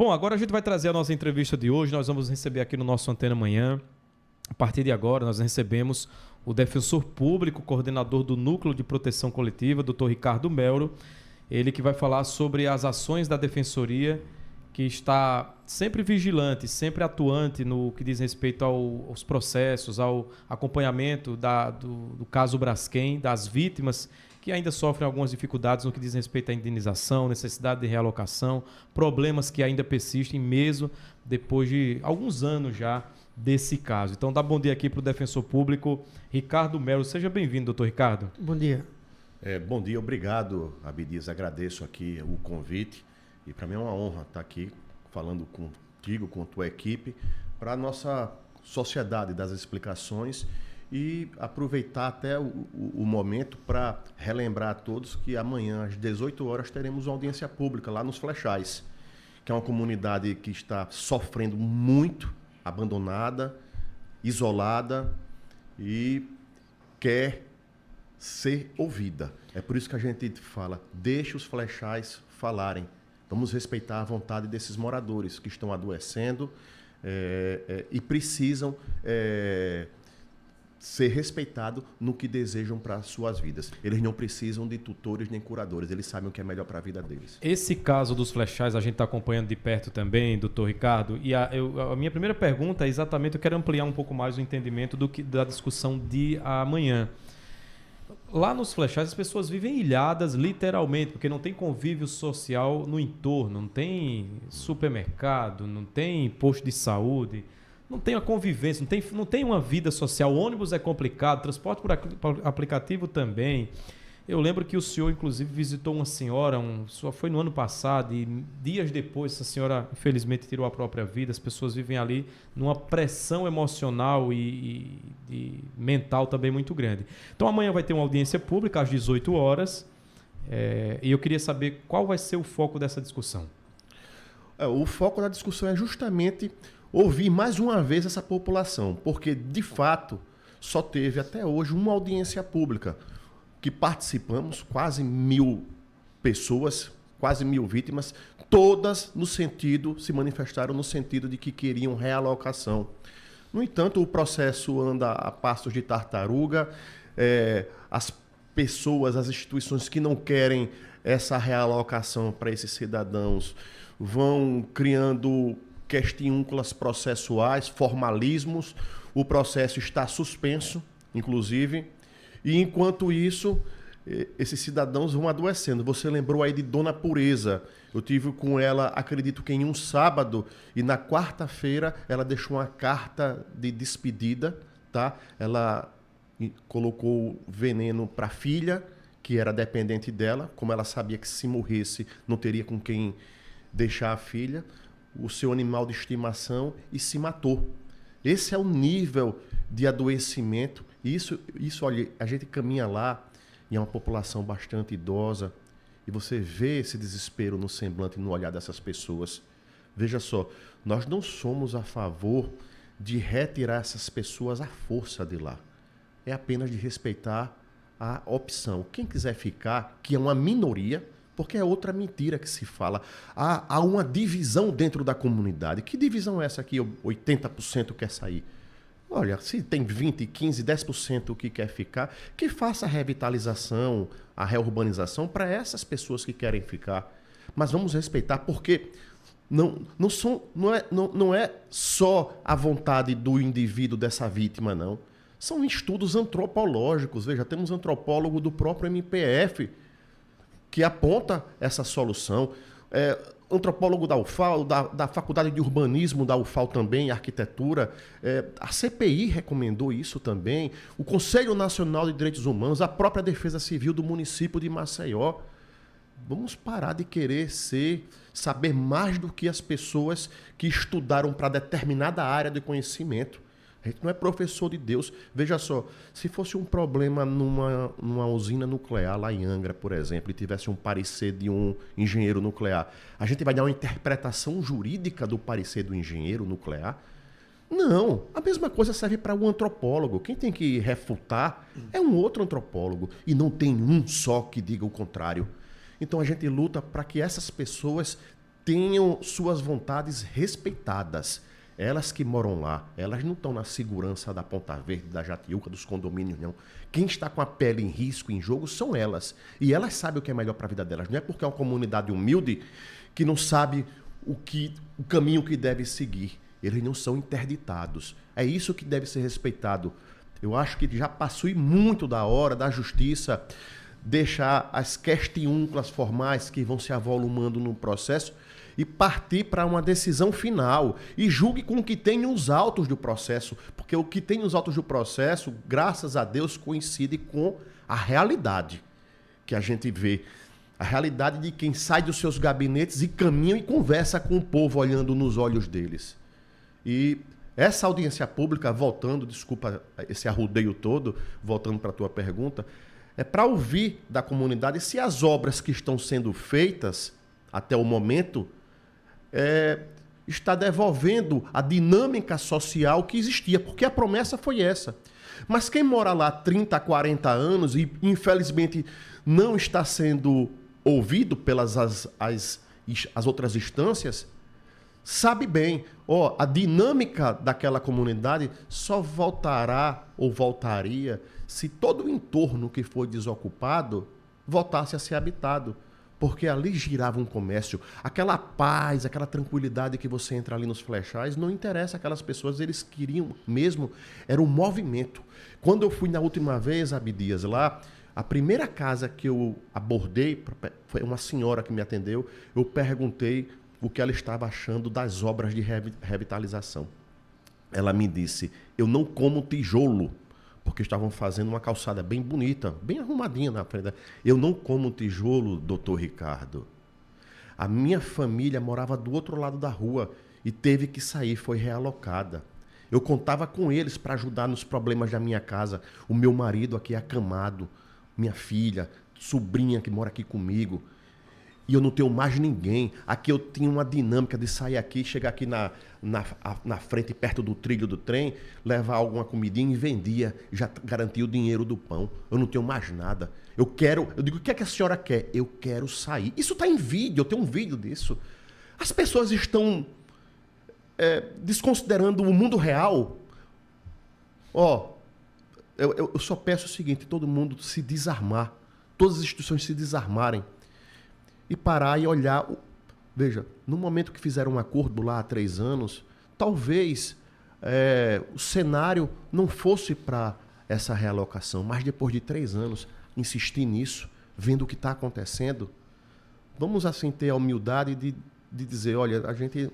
Bom, agora a gente vai trazer a nossa entrevista de hoje. Nós vamos receber aqui no nosso Antena Manhã. A partir de agora, nós recebemos o defensor público, coordenador do Núcleo de Proteção Coletiva, Dr. Ricardo Mello. Ele que vai falar sobre as ações da Defensoria, que está sempre vigilante, sempre atuante no que diz respeito aos processos, ao acompanhamento do caso Braskem, das vítimas que ainda sofrem algumas dificuldades no que diz respeito à indenização, necessidade de realocação, problemas que ainda persistem mesmo depois de alguns anos já desse caso. Então, dá bom dia aqui para o defensor público, Ricardo Mello. Seja bem-vindo, doutor Ricardo. Bom dia. Bom dia, obrigado, Abdias. Agradeço aqui o convite e para mim é uma honra estar aqui falando contigo, com a tua equipe, para a nossa sociedade das explicações e aproveitar até o momento para relembrar a todos que amanhã, às 18 horas, teremos uma audiência pública lá nos Flechais, que é uma comunidade que está sofrendo muito, abandonada, isolada e quer ser ouvida. É por isso que a gente fala, deixe os Flechais falarem. Vamos respeitar a vontade desses moradores que estão adoecendo e precisam ser respeitados no que desejam para as suas vidas. Eles não precisam de tutores nem curadores, eles sabem o que é melhor para a vida deles. Esse caso dos Flechais a gente está acompanhando de perto também, doutor Ricardo, e a minha primeira pergunta é exatamente, eu quero ampliar um pouco mais o entendimento da discussão de amanhã. Lá nos Flechais as pessoas vivem ilhadas literalmente, porque não tem convívio social no entorno, não tem supermercado, não tem posto de saúde, não tem uma convivência, não tem uma vida social. O ônibus é complicado, transporte por aplicativo também. Eu lembro que o senhor, inclusive, visitou uma senhora, só foi no ano passado, e dias depois essa senhora, infelizmente, tirou a própria vida. As pessoas vivem ali numa pressão emocional e mental também muito grande. Então, amanhã vai ter uma audiência pública às 18 horas, e eu queria saber qual vai ser o foco dessa discussão. O foco da discussão é justamente ouvir mais uma vez essa população, porque, de fato, só teve até hoje uma audiência pública, que participamos, quase 1.000 pessoas, quase 1.000 vítimas, todas se manifestaram no sentido de que queriam realocação. No entanto, o processo anda a passos de tartaruga, as pessoas, as instituições que não querem essa realocação para esses cidadãos vão criando questiúnculas processuais, formalismos, o processo está suspenso, inclusive. E enquanto isso, esses cidadãos vão adoecendo. Você lembrou aí de Dona Pureza. Eu tive com ela, acredito que em um sábado, e na quarta-feira ela deixou uma carta de despedida, tá? Ela colocou veneno para a filha, que era dependente dela, como ela sabia que se morresse não teria com quem deixar a filha, o seu animal de estimação, e se matou. Esse é o nível de adoecimento. Isso, olha, a gente caminha lá e é uma população bastante idosa e você vê esse desespero no semblante e no olhar dessas pessoas. Veja só, nós não somos a favor de retirar essas pessoas à força de lá. É apenas de respeitar a opção. Quem quiser ficar, que é uma minoria, porque é outra mentira que se fala. Há uma divisão dentro da comunidade. Que divisão é essa aqui? 80% quer sair. Olha, se tem 20, 15, 10% que quer ficar, que faça a revitalização, a reurbanização para essas pessoas que querem ficar. Mas vamos respeitar, porque não é só a vontade do indivíduo, dessa vítima, não. São estudos antropológicos. Veja, temos antropólogo do próprio MPF que aponta essa solução. Antropólogo da UFAL, da Faculdade de Urbanismo da UFAL também, arquitetura, a CPI recomendou isso também, o Conselho Nacional de Direitos Humanos, a própria Defesa Civil do município de Maceió. Vamos parar de querer saber mais do que as pessoas que estudaram para determinada área de conhecimento. A gente não é professor de Deus. Veja só, se fosse um problema numa usina nuclear lá em Angra, por exemplo, e tivesse um parecer de um engenheiro nuclear, a gente vai dar uma interpretação jurídica do parecer do engenheiro nuclear? Não, a mesma coisa serve para o antropólogo. Quem tem que refutar é um outro antropólogo, e não tem um só que diga o contrário. Então a gente luta para que essas pessoas tenham suas vontades respeitadas. Elas que moram lá, elas não estão na segurança da Ponta Verde, da Jatiuca, dos condomínios, não. Quem está com a pele em risco, em jogo, são elas. E elas sabem o que é melhor para a vida delas. Não é porque é uma comunidade humilde que não sabe o caminho que deve seguir. Eles não são interditados. É isso que deve ser respeitado. Eu acho que já passou muito da hora da justiça deixar as questiúnculas formais que vão se avolumando no processo e partir para uma decisão final. E julgue com o que tem nos autos do processo, porque o que tem nos autos do processo, graças a Deus, coincide com a realidade que a gente vê. A realidade de quem sai dos seus gabinetes e caminha e conversa com o povo, olhando nos olhos deles. E essa audiência pública, voltando, desculpa esse arrudeio todo, voltando para a tua pergunta, é para ouvir da comunidade se as obras que estão sendo feitas até o momento está devolvendo a dinâmica social que existia, porque a promessa foi essa. Mas quem mora lá 30, 40 anos e infelizmente não está sendo ouvido pelas as outras instâncias, sabe bem, a dinâmica daquela comunidade só voltará ou voltaria se todo o entorno que foi desocupado voltasse a ser habitado. Porque ali girava um comércio, aquela paz, aquela tranquilidade que você entra ali nos flechais, não interessa aquelas pessoas, eles queriam mesmo, era um movimento. Quando eu fui na última vez, Abdias, lá, a primeira casa que eu abordei, foi uma senhora que me atendeu, eu perguntei o que ela estava achando das obras de revitalização. Ela me disse, eu não como tijolo, porque estavam fazendo uma calçada bem bonita, bem arrumadinha na frente. Eu não como tijolo, doutor Ricardo. A minha família morava do outro lado da rua e teve que sair, foi realocada. Eu contava com eles para ajudar nos problemas da minha casa. O meu marido aqui é acamado, minha filha, sobrinha que mora aqui comigo. E eu não tenho mais ninguém. Aqui eu tinha uma dinâmica de sair aqui, chegar aqui na frente, perto do trilho do trem, levar alguma comidinha e vendia. Já garantia o dinheiro do pão. Eu não tenho mais nada. Eu digo, o que é que a senhora quer? Eu quero sair. Isso está em vídeo, eu tenho um vídeo disso. As pessoas estão desconsiderando o mundo real. Eu só peço o seguinte, todo mundo se desarmar. Todas as instituições se desarmarem. E parar e olhar. Veja, no momento que fizeram um acordo lá há 3 anos, talvez o cenário não fosse para essa realocação, mas depois de 3 anos, insistir nisso, vendo o que está acontecendo, vamos assim ter a humildade de dizer, olha, a gente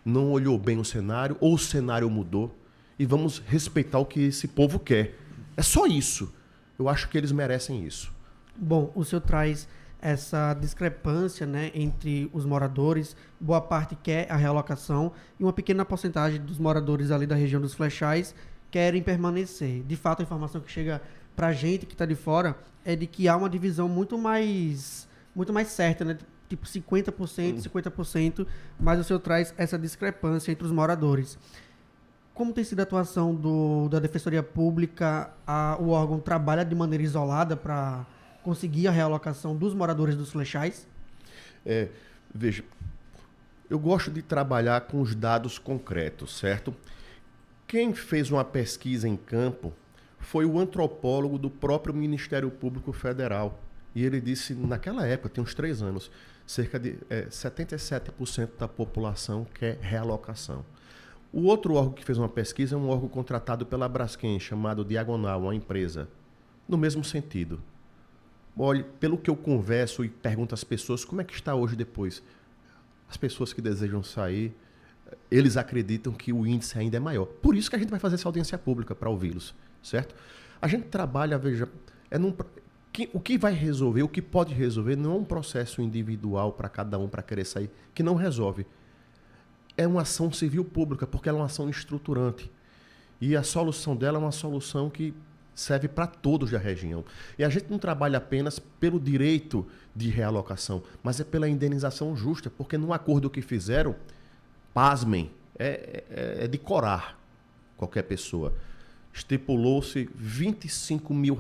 não olhou bem o cenário, ou o cenário mudou, e vamos respeitar o que esse povo quer. É só isso. Eu acho que eles merecem isso. Bom, o senhor traz essa discrepância, né, entre os moradores, boa parte quer a realocação e uma pequena porcentagem dos moradores ali da região dos Flechais querem permanecer. De fato, a informação que chega para a gente que está de fora é de que há uma divisão muito mais certa, né, tipo 50%, 50%, mas o senhor traz essa discrepância entre os moradores. Como tem sido a atuação da Defensoria Pública? O órgão trabalha de maneira isolada para conseguir a realocação dos moradores dos Flechais? Veja, eu gosto de trabalhar com os dados concretos, certo? Quem fez uma pesquisa em campo foi o antropólogo do próprio Ministério Público Federal. E ele disse, naquela época, tem uns 3 anos, cerca de 77% da população quer realocação. O outro órgão que fez uma pesquisa é um órgão contratado pela Braskem, chamado Diagonal, uma empresa, no mesmo sentido. Olha, pelo que eu converso e pergunto às pessoas, como é que está hoje depois? As pessoas que desejam sair, eles acreditam que o índice ainda é maior. Por isso que a gente vai fazer essa audiência pública para ouvi-los, certo? A gente trabalha, veja, o que vai resolver, o que pode resolver, não é um processo individual para cada um para querer sair, que não resolve. É uma ação civil pública, porque ela é uma ação estruturante. E a solução dela é uma solução que serve para todos da região. E a gente não trabalha apenas pelo direito de realocação, mas é pela indenização justa, porque no acordo que fizeram, pasmem, é de corar qualquer pessoa. Estipulou-se R$ 25 mil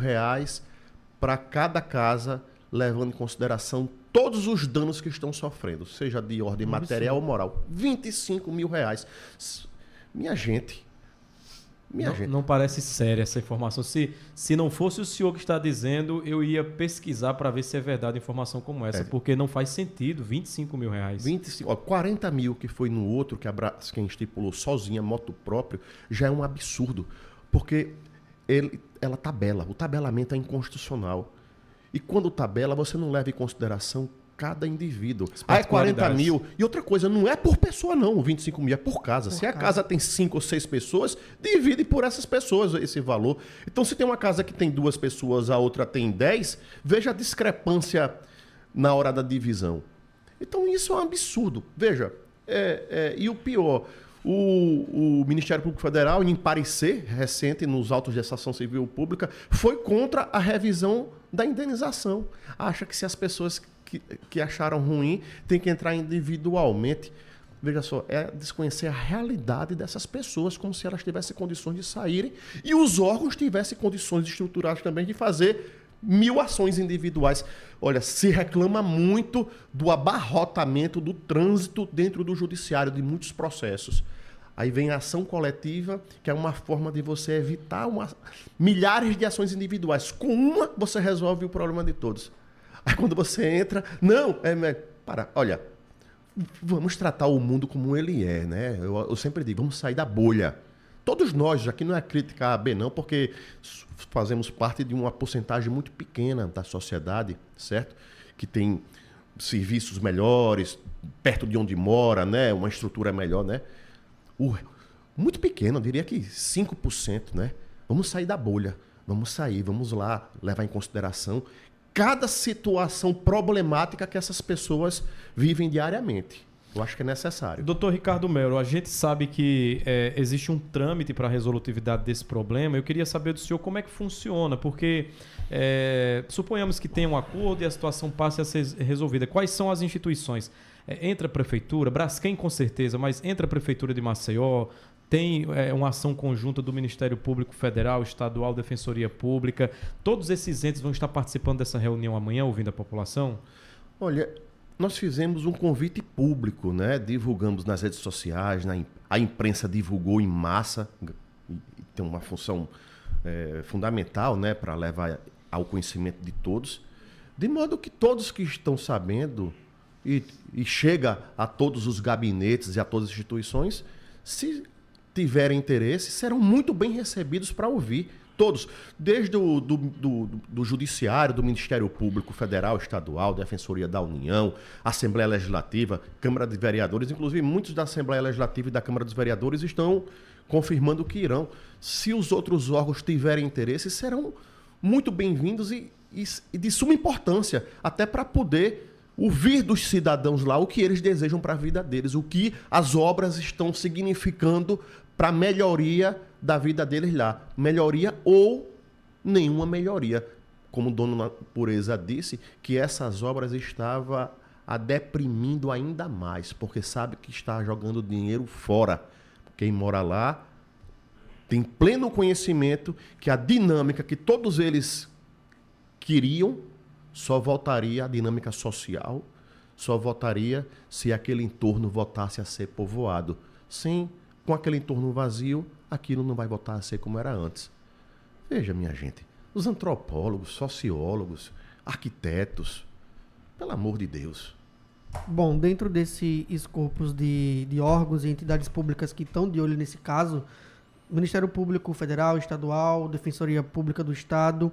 para cada casa levando em consideração todos os danos que estão sofrendo, seja de ordem material ou moral. R$25 mil. Minha gente. Não parece séria essa informação. Se não fosse o senhor que está dizendo, eu ia pesquisar para ver se é verdade informação como essa, porque não faz sentido. R$25 mil. 40 mil que foi no outro, que a Braskem estipulou sozinha, moto próprio, já é um absurdo. Porque ela tabela. O tabelamento é inconstitucional. E quando tabela, você não leva em consideração cada indivíduo. É 40 mil. E outra coisa, não é por pessoa não, o 25 mil é por casa. Se a casa tem 5 ou 6 pessoas, divide por essas pessoas esse valor. Então, se tem uma casa que tem 2 pessoas, a outra tem 10, veja a discrepância na hora da divisão. Então, isso é um absurdo. Veja, e o pior, o Ministério Público Federal, em parecer recente nos autos de ação civil pública, foi contra a revisão da indenização. Acha que se as pessoas que acharam ruim tem que entrar individualmente. Veja só, é desconhecer a realidade dessas pessoas, como se elas tivessem condições de saírem e os órgãos tivessem condições estruturadas também de fazer 1000 ações individuais. Olha, se reclama muito do abarrotamento do trânsito dentro do judiciário, de muitos processos. Aí vem a ação coletiva, que é uma forma de você evitar milhares de ações individuais. Com uma, você resolve o problema de todos. Aí quando você entra, olha, vamos tratar o mundo como ele é, né? Eu sempre digo, vamos sair da bolha. Todos nós, aqui não é crítica a B não, porque fazemos parte de uma porcentagem muito pequena da sociedade, certo? Que tem serviços melhores, perto de onde mora, né? Uma estrutura melhor, né? Muito pequeno, eu diria que 5%, né? Vamos sair da bolha, vamos lá levar em consideração cada situação problemática que essas pessoas vivem diariamente. Eu acho que é necessário. Doutor Ricardo Melo, a gente sabe que existe um trâmite para a resolutividade desse problema. Eu queria saber do senhor como é que funciona, porque suponhamos que tenha um acordo e a situação passe a ser resolvida. Quais são as instituições? Entra a Prefeitura, Braskem com certeza, mas entra a Prefeitura de Maceió, tem uma ação conjunta do Ministério Público Federal, Estadual, Defensoria Pública. Todos esses entes vão estar participando dessa reunião amanhã, ouvindo a população? Olha, nós fizemos um convite público, né? Divulgamos nas redes sociais, a imprensa divulgou em massa, e tem uma função fundamental, né? Para levar ao conhecimento de todos, de modo que todos que estão sabendo e chega a todos os gabinetes e a todas as instituições, se tiverem interesse, serão muito bem recebidos para ouvir. Todos, desde do Judiciário, do Ministério Público Federal, Estadual, Defensoria da União, Assembleia Legislativa, Câmara de Vereadores, inclusive muitos da Assembleia Legislativa e da Câmara dos Vereadores estão confirmando que irão. Se os outros órgãos tiverem interesse, serão muito bem-vindos e de suma importância, até para poder ouvir dos cidadãos lá o que eles desejam para a vida deles, o que as obras estão significando para a melhoria da vida deles lá. Melhoria ou nenhuma melhoria. Como o dono da Pureza disse, que essas obras estavam a deprimindo ainda mais, porque sabe que está jogando dinheiro fora. Quem mora lá tem pleno conhecimento que a dinâmica que todos eles queriam só voltaria, a dinâmica social, só voltaria se aquele entorno voltasse a ser povoado. Sim, com aquele entorno vazio, aquilo não vai voltar a ser como era antes. Veja, minha gente, os antropólogos, sociólogos, arquitetos, pelo amor de Deus. Bom, dentro desse escopo de órgãos e entidades públicas que estão de olho nesse caso, Ministério Público Federal, Estadual, Defensoria Pública do Estado,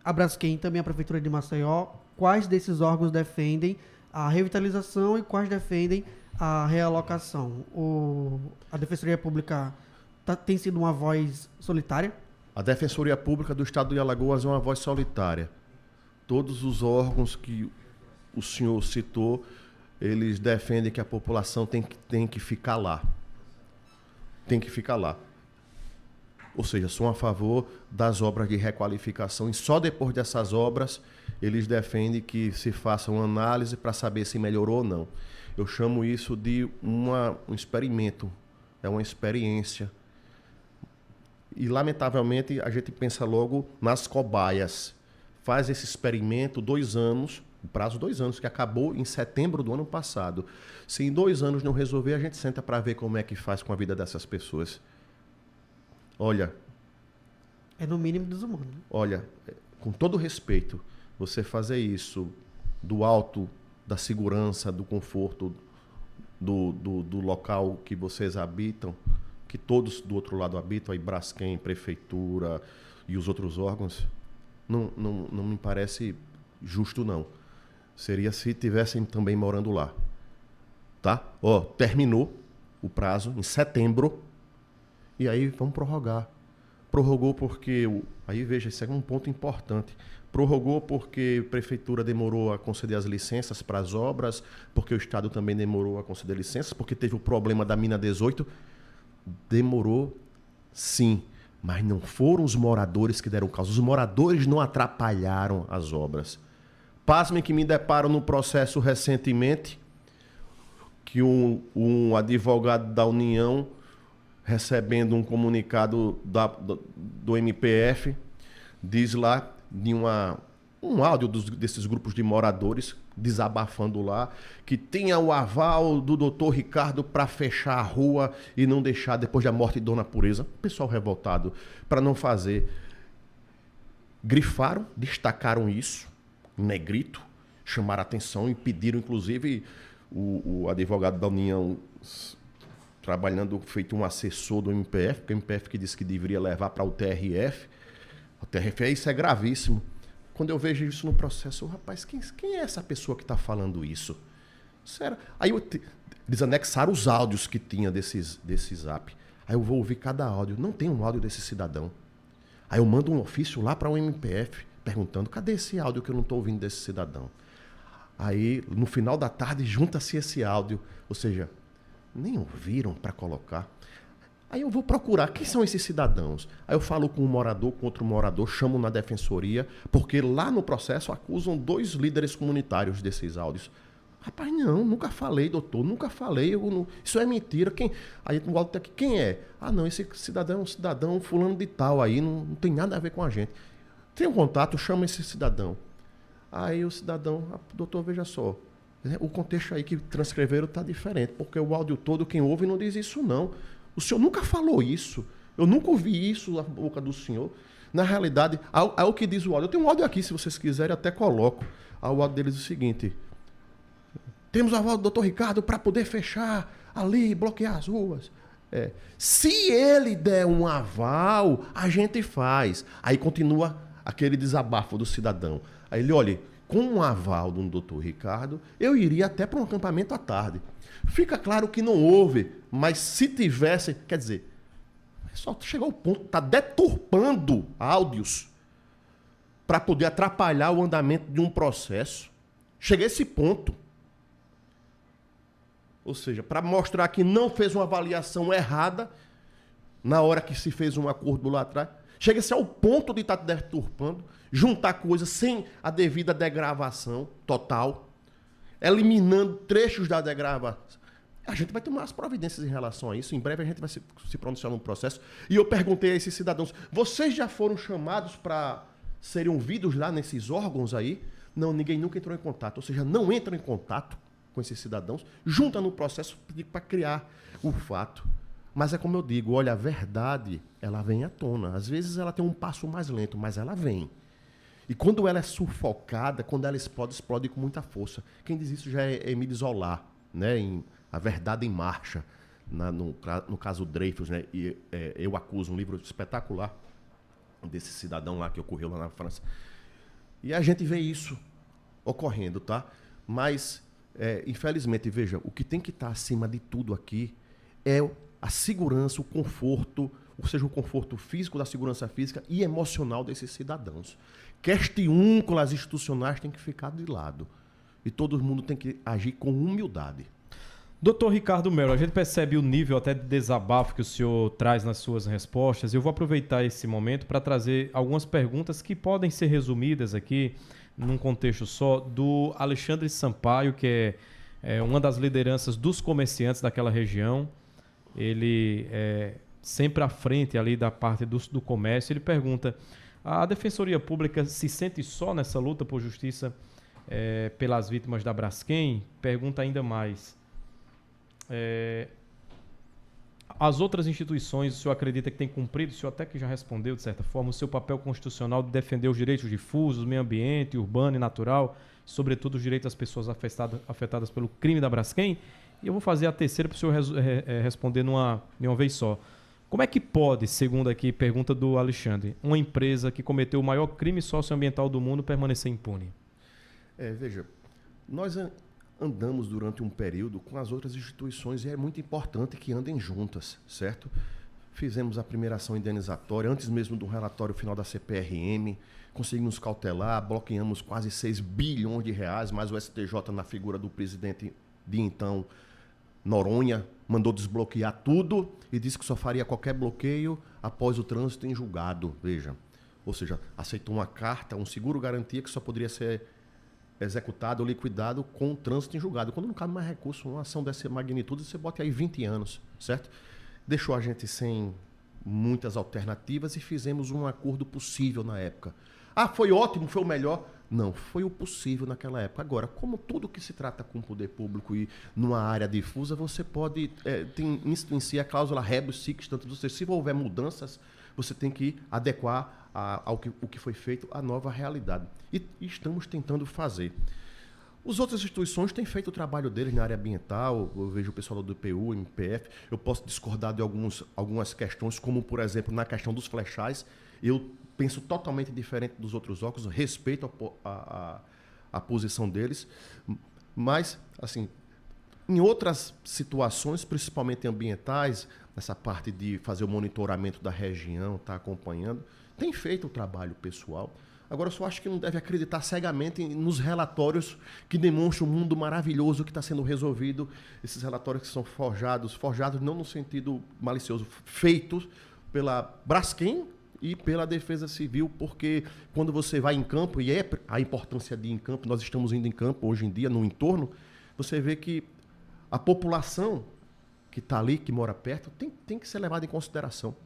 a Braskem, também a Prefeitura de Maceió, quais desses órgãos defendem a revitalização e quais defendem a realocação? A Defensoria Pública tem sido uma voz solitária? A Defensoria Pública do Estado de Alagoas é uma voz solitária. Todos os órgãos que o senhor citou, eles defendem que a população tem que ficar lá. Tem que ficar lá. Ou seja, são a favor das obras de requalificação e só depois dessas obras eles defendem que se faça uma análise para saber se melhorou ou não. Eu chamo isso de um experimento, é uma experiência. E, lamentavelmente, a gente pensa logo nas cobaias. faz esse experimento 2 anos, o prazo 2 anos, que acabou em setembro do ano passado. Se em 2 anos não resolver, a gente senta para ver como é que faz com a vida dessas pessoas. Olha... É no mínimo desumano. Né? Olha, com todo respeito, você fazer isso do alto da segurança, do conforto do local que vocês habitam, que todos do outro lado habitam, aí Braskem, Prefeitura e os outros órgãos, não me parece justo, não. Seria se tivessem também morando lá. Tá? Ó, terminou o prazo em setembro e aí vamos prorrogar. Prorrogou porque... Aí veja, isso é um ponto importante. Prorrogou porque a Prefeitura demorou a conceder as licenças para as obras, porque o Estado também demorou a conceder licenças, porque teve o problema da Mina 18. Demorou, sim, mas não foram os moradores que deram causa. Os moradores não atrapalharam as obras. Pasmem que me deparo no processo recentemente, que um advogado da União, recebendo um comunicado do MPF, diz lá de um áudio desses grupos de moradores desabafando lá, que tinha o aval do doutor Ricardo para fechar a rua e não deixar depois da morte de Dona Pureza. Pessoal revoltado para não fazer. Grifaram, destacaram isso, em negrito, chamaram a atenção e pediram, inclusive, o advogado da União trabalhando, feito um assessor do MPF, porque o MPF que disse que deveria levar para o TRF. O TRF, isso é gravíssimo. Quando eu vejo isso no processo, rapaz, quem é essa pessoa que está falando isso? Sério? Aí eles anexaram os áudios que tinha desse zap. Aí eu vou ouvir cada áudio. Não tem um áudio desse cidadão. Aí eu mando um ofício lá para o MPF, perguntando, cadê esse áudio que eu não estou ouvindo desse cidadão? Aí, no final da tarde, junta-se esse áudio. Ou seja, nem ouviram para colocar. Aí eu vou procurar quem são esses cidadãos. Aí eu falo com um morador, com outro morador, chamo na defensoria, porque lá no processo acusam 2 líderes comunitários desses áudios. Rapaz, não, nunca falei, doutor, nunca falei, isso é mentira. Aí o áudio tá aqui, quem é? Ah, não, esse cidadão é um cidadão fulano de tal aí, não tem nada a ver com a gente. Tem um contato, chama esse cidadão. Aí o cidadão, doutor, veja só, o contexto aí que transcreveram está diferente, porque o áudio todo, quem ouve não diz isso não. O senhor nunca falou isso. Eu nunca ouvi isso na boca do senhor. Na realidade, é o que diz o áudio. Eu tenho um áudio aqui, se vocês quiserem, até coloco. O áudio deles é o seguinte. Temos o aval do doutor Ricardo para poder fechar ali, bloquear as ruas. Se ele der um aval, a gente faz. Aí continua aquele desabafo do cidadão. Aí ele, olha, com um aval do doutor Ricardo, eu iria até para um acampamento à tarde. Fica claro que não houve, mas se tivesse, quer dizer, só chegou ao ponto, está deturpando áudios para poder atrapalhar o andamento de um processo. Chega a esse ponto. Ou seja, para mostrar que não fez uma avaliação errada na hora que se fez um acordo lá atrás. Chega-se ao ponto de estar deturpando, juntar coisas sem a devida degravação total, eliminando trechos da degravação. A gente vai tomar as providências em relação a isso. Em breve a gente vai se pronunciar no processo. E eu perguntei a esses cidadãos, vocês já foram chamados para serem ouvidos lá nesses órgãos aí? Não, ninguém nunca entrou em contato. Ou seja, não entram em contato com esses cidadãos, junta no processo para criar o fato. Mas é como eu digo, olha, a verdade, ela vem à tona. Às vezes ela tem um passo mais lento, mas ela vem. E quando ela é sufocada, quando ela explode com muita força. Quem diz isso já é Emílio Zola, né? Em A Verdade em Marcha, no caso Dreyfus, né? E Eu Acuso, um livro espetacular desse cidadão lá que ocorreu lá na França. E a gente vê isso ocorrendo, tá? Mas, infelizmente, veja, o que tem que estar acima de tudo aqui é a segurança, o conforto, ou seja, o conforto físico, da segurança física e emocional desses cidadãos. Questiúnculas institucionais têm que ficar de lado. E todo mundo tem que agir com humildade. Doutor Ricardo Melo, a gente percebe o nível até de desabafo que o senhor traz nas suas respostas. Eu vou aproveitar esse momento para trazer algumas perguntas que podem ser resumidas aqui, num contexto só, do Alexandre Sampaio, que é uma das lideranças dos comerciantes daquela região. Ele é sempre à frente ali da parte do comércio. Ele pergunta, A Defensoria Pública se sente só nessa luta por justiça pelas vítimas da Braskem? Pergunta ainda mais. As outras instituições, o senhor acredita que tem cumprido, o senhor até que já respondeu, de certa forma, o seu papel constitucional de defender os direitos difusos, meio ambiente, urbano e natural, sobretudo os direitos das pessoas afetadas pelo crime da Braskem? E eu vou fazer a terceira para o senhor responder de uma vez só. Como é que pode, segundo aqui, pergunta do Alexandre, uma empresa que cometeu o maior crime socioambiental do mundo permanecer impune? Veja, nós andamos durante um período com as outras instituições e é muito importante que andem juntas, certo? Fizemos a primeira ação indenizatória, antes mesmo do relatório final da CPRM, conseguimos cautelar, bloqueamos quase 6 bilhões de reais, mas o STJ, na figura do presidente de então, Noronha, mandou desbloquear tudo e disse que só faria qualquer bloqueio após o trânsito em julgado, veja. Ou seja, aceitou uma carta, um seguro garantia que só poderia ser executado ou liquidado com o trânsito em julgado. Quando não cabe mais recurso, uma ação dessa magnitude, você bota aí 20 anos, certo? Deixou a gente sem muitas alternativas e fizemos um acordo possível na época. Ah, foi ótimo, foi o melhor? Não, foi o possível naquela época. Agora, como tudo que se trata com o poder público e numa área difusa, você pode, tem isso em si a cláusula rebus sic, tanto você, se houver mudanças, você tem que adequar o que foi feito à nova realidade. E estamos tentando fazer. As outras instituições têm feito o trabalho deles na área ambiental, eu vejo o pessoal do DPU, MPF, eu posso discordar de algumas questões, como, por exemplo, na questão dos flechais, eu penso totalmente diferente dos outros órgãos, respeito a posição deles, mas, assim, em outras situações, principalmente ambientais, nessa parte de fazer o monitoramento da região, estar acompanhando, tem feito o trabalho pessoal. Agora, eu só acho que não deve acreditar cegamente nos relatórios que demonstram o mundo maravilhoso que está sendo resolvido, esses relatórios que são forjados não no sentido malicioso, feitos pela Braskem e pela Defesa Civil, porque quando você vai em campo, e é a importância de ir em campo, nós estamos indo em campo hoje em dia, no entorno, você vê que a população que está ali, que mora perto, tem que ser levada em consideração.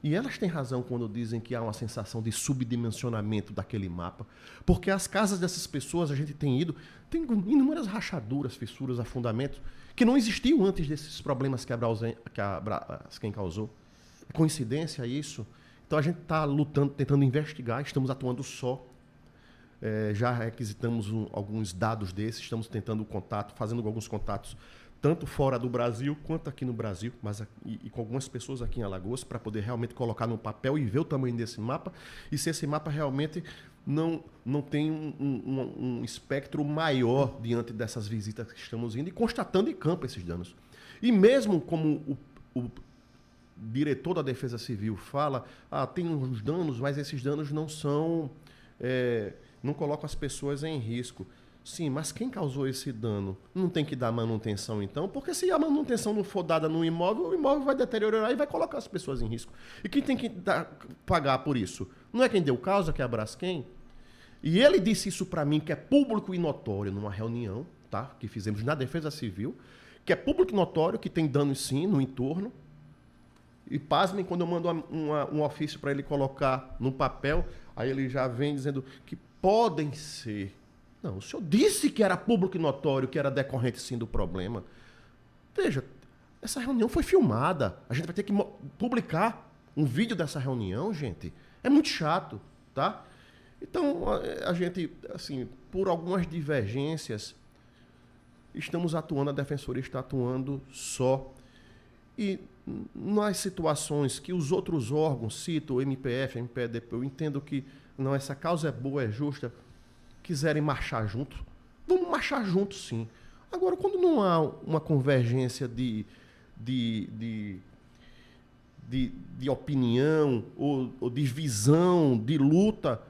E elas têm razão quando dizem que há uma sensação de subdimensionamento daquele mapa, porque as casas dessas pessoas, a gente tem ido, tem inúmeras rachaduras, fissuras, afundamentos, que não existiam antes desses problemas que a Braskem causou. É coincidência isso? Então a gente está lutando, tentando investigar, estamos atuando só. Já requisitamos alguns dados desses, estamos tentando contato, fazendo alguns contatos, tanto fora do Brasil quanto aqui no Brasil, mas e com algumas pessoas aqui em Alagoas, para poder realmente colocar no papel e ver o tamanho desse mapa, e se esse mapa realmente não tem um espectro maior diante dessas visitas que estamos indo e constatando em campo esses danos. E mesmo como o diretor da Defesa Civil fala, tem uns danos, mas esses danos não são, não colocam as pessoas em risco. Sim, mas quem causou esse dano não tem que dar manutenção, então? Porque se a manutenção não for dada no imóvel, o imóvel vai deteriorar e vai colocar as pessoas em risco. E quem tem que pagar por isso? Não é quem deu causa, que é a Braskem? E ele disse isso para mim, que é público e notório, numa reunião, tá, que fizemos na Defesa Civil, que é público e notório, que tem danos sim no entorno. E pasmem, quando eu mando um ofício para ele colocar no papel, aí ele já vem dizendo que podem ser. Não, o senhor disse que era público e notório, que era decorrente sim do problema. Veja, essa reunião foi filmada. A gente vai ter que publicar um vídeo dessa reunião, gente. É muito chato, tá? Então, a gente, assim, por algumas divergências, estamos atuando, a Defensoria está atuando só. E nas situações que os outros órgãos, cito o MPF, MPDP, eu entendo que não, essa causa é boa, é justa, quiserem marchar juntos, vamos marchar juntos sim. Agora, quando não há uma convergência de opinião ou de visão, de luta,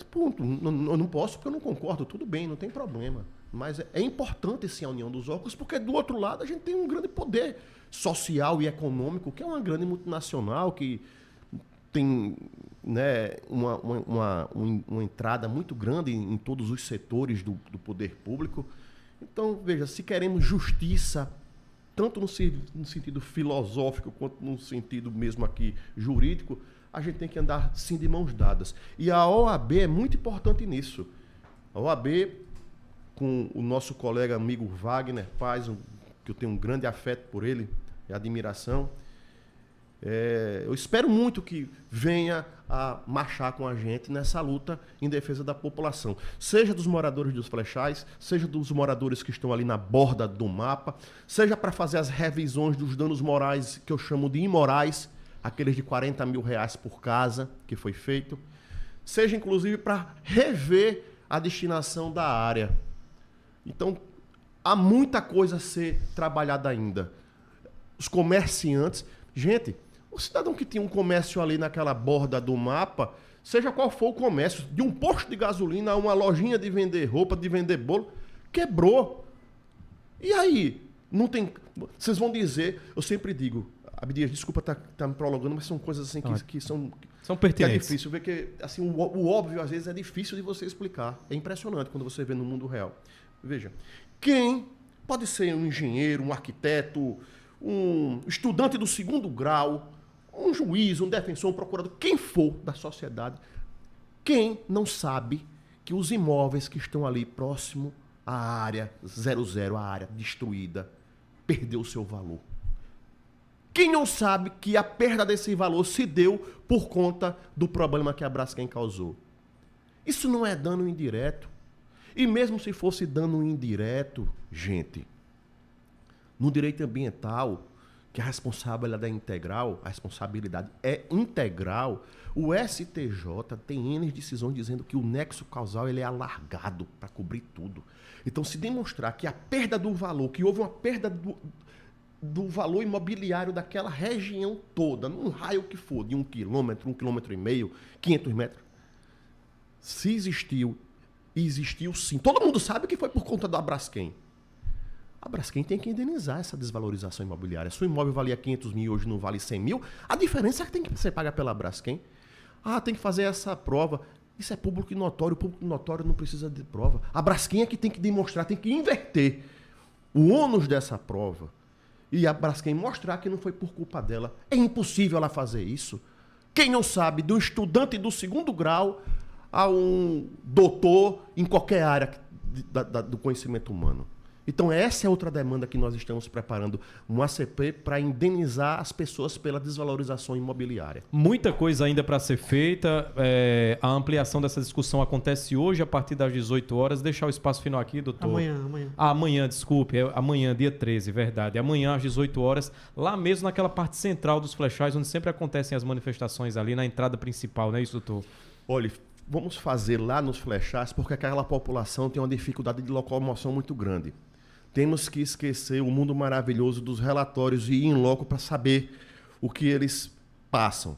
ponto. Eu não posso porque eu não concordo, tudo bem, não tem problema. Mas é importante sim a união dos órgãos, porque do outro lado a gente tem um grande poder social e econômico, que é uma grande multinacional, que tem, né, uma entrada muito grande em todos os setores do poder público. Então, veja, se queremos justiça, tanto no sentido filosófico quanto no sentido mesmo aqui jurídico, a gente tem que andar sim de mãos dadas. E a OAB é muito importante nisso. A OAB, com o nosso colega amigo Wagner Paz, que eu tenho um grande afeto por ele e admiração, eu espero muito que venha a marchar com a gente nessa luta em defesa da população. Seja dos moradores dos Flechais, seja dos moradores que estão ali na borda do mapa, seja para fazer as revisões dos danos morais, que eu chamo de imorais, aqueles de R$40 mil por casa, que foi feito, seja inclusive para rever a destinação da área. Então, há muita coisa a ser trabalhada ainda. Os comerciantes... Gente, o cidadão que tinha um comércio ali naquela borda do mapa, seja qual for o comércio, de um posto de gasolina a uma lojinha de vender roupa, de vender bolo, quebrou. E aí? Não tem... Vocês vão dizer... Eu sempre digo... Abdias, desculpa estar me prolongando, mas são coisas assim que são pertinentes. Que é difícil ver que assim, o óbvio, às vezes, é difícil de você explicar. É impressionante quando você vê no mundo real. Veja, quem pode ser um engenheiro, um arquiteto, um estudante do 2º grau, um juiz, um defensor, um procurador, quem for da sociedade, quem não sabe que os imóveis que estão ali próximo à área 00, a área destruída, perdeu o seu valor? Quem não sabe que a perda desse valor se deu por conta do problema que a Braskem causou? Isso não é dano indireto. E mesmo se fosse dano indireto, gente, no direito ambiental, que a responsabilidade é integral, o STJ tem N decisões dizendo que o nexo causal ele é alargado para cobrir tudo. Então, se demonstrar que a perda do valor, que houve uma perda do valor imobiliário daquela região toda, num raio que for, de 1 quilômetro, 1,5 quilômetros, 500 metros, se existiu, e existiu sim. Todo mundo sabe que foi por conta da Braskem. A Braskem tem que indenizar essa desvalorização imobiliária. Se o imóvel valia 500 mil e hoje não vale 100 mil, a diferença é que tem que ser paga pela Braskem. Tem que fazer essa prova. Isso é público e notório. O público notório não precisa de prova. A Braskem é que tem que demonstrar, tem que inverter o ônus dessa prova. E a Braskem mostrar que não foi por culpa dela. É impossível ela fazer isso. Quem não sabe, do estudante do 2º grau a um doutor em qualquer área do conhecimento humano. Então essa é outra demanda que nós estamos preparando, um ACP para indenizar as pessoas pela desvalorização imobiliária. Muita coisa ainda para ser feita. A ampliação dessa discussão acontece hoje a partir das 18 horas. Deixar o espaço final aqui, doutor. Amanhã, desculpe. Amanhã, dia 13, verdade. Amanhã às 18 horas, lá mesmo naquela parte central dos Flechais, onde sempre acontecem as manifestações ali na entrada principal, não é isso, doutor? Olha, vamos fazer lá nos Flechais porque aquela população tem uma dificuldade de locomoção muito grande. Temos que esquecer o mundo maravilhoso dos relatórios e ir em loco para saber o que eles passam.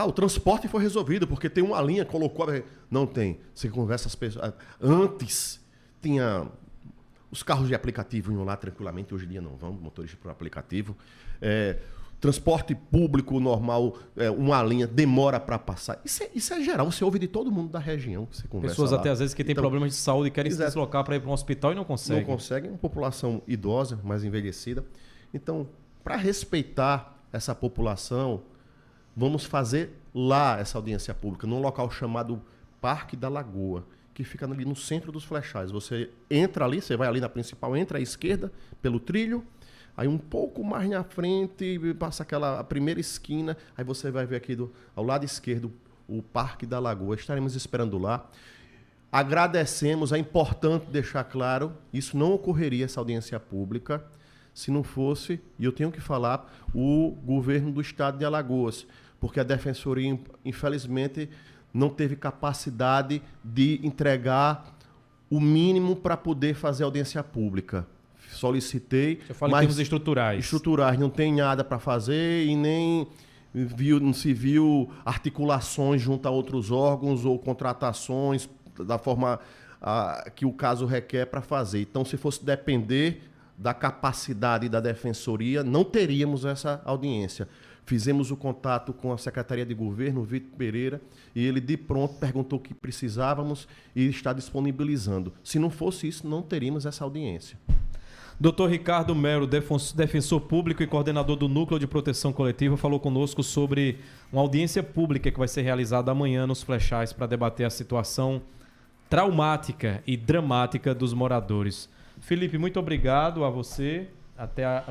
O transporte foi resolvido porque tem uma linha, colocou... Não tem. Você conversa as pessoas... Antes tinha... Os carros de aplicativo iam lá tranquilamente, hoje em dia não vão, motoristas por aplicativo. Transporte público normal, uma linha, demora para passar. Isso é geral, você ouve de todo mundo da região que você conversa. Pessoas lá. Até às vezes que têm problemas de saúde e querem se deslocar para ir para um hospital e não conseguem. Não conseguem, uma população idosa, mais envelhecida. Então, para respeitar essa população, vamos fazer lá essa audiência pública, num local chamado Parque da Lagoa, que fica ali no centro dos Flechais. Você entra ali, você vai ali na principal, entra à esquerda pelo trilho, aí um pouco mais na frente, passa a primeira esquina, aí você vai ver aqui ao lado esquerdo o Parque da Lagoa. Estaremos esperando lá. Agradecemos, é importante deixar claro, isso não ocorreria, essa audiência pública, se não fosse, e eu tenho que falar, o governo do estado de Alagoas, porque a Defensoria, infelizmente, não teve capacidade de entregar o mínimo para poder fazer audiência pública. Solicitei, eu falo em termos estruturais. Estruturais, não tem nada para fazer e nem não se viu articulações junto a outros órgãos ou contratações da forma que o caso requer para fazer. Então, se fosse depender da capacidade da Defensoria, não teríamos essa audiência. Fizemos o contato com a Secretaria de Governo, o Vitor Pereira, e ele de pronto perguntou o que precisávamos e está disponibilizando. Se não fosse isso, não teríamos essa audiência. Dr. Ricardo Melo, defensor público e coordenador do Núcleo de Proteção Coletiva, falou conosco sobre uma audiência pública que vai ser realizada amanhã nos Flechais para debater a situação traumática e dramática dos moradores. Felipe, muito obrigado a você.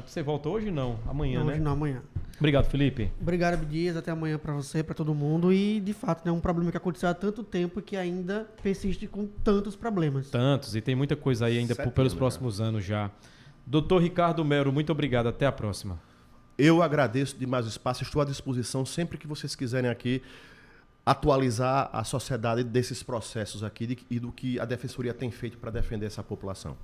Você volta hoje? Não, amanhã, né? Hoje não, amanhã. Obrigado, Felipe. Obrigado, Abdias. Até amanhã para você, para todo mundo. E, de fato, é um problema que aconteceu há tanto tempo que ainda persiste com tantos problemas. Tantos, e tem muita coisa aí ainda pelos próximos anos já. Doutor Ricardo Melo, muito obrigado. Até a próxima. Eu agradeço demais o espaço. Estou à disposição sempre que vocês quiserem aqui atualizar a sociedade desses processos aqui e do que a Defensoria tem feito para defender essa população.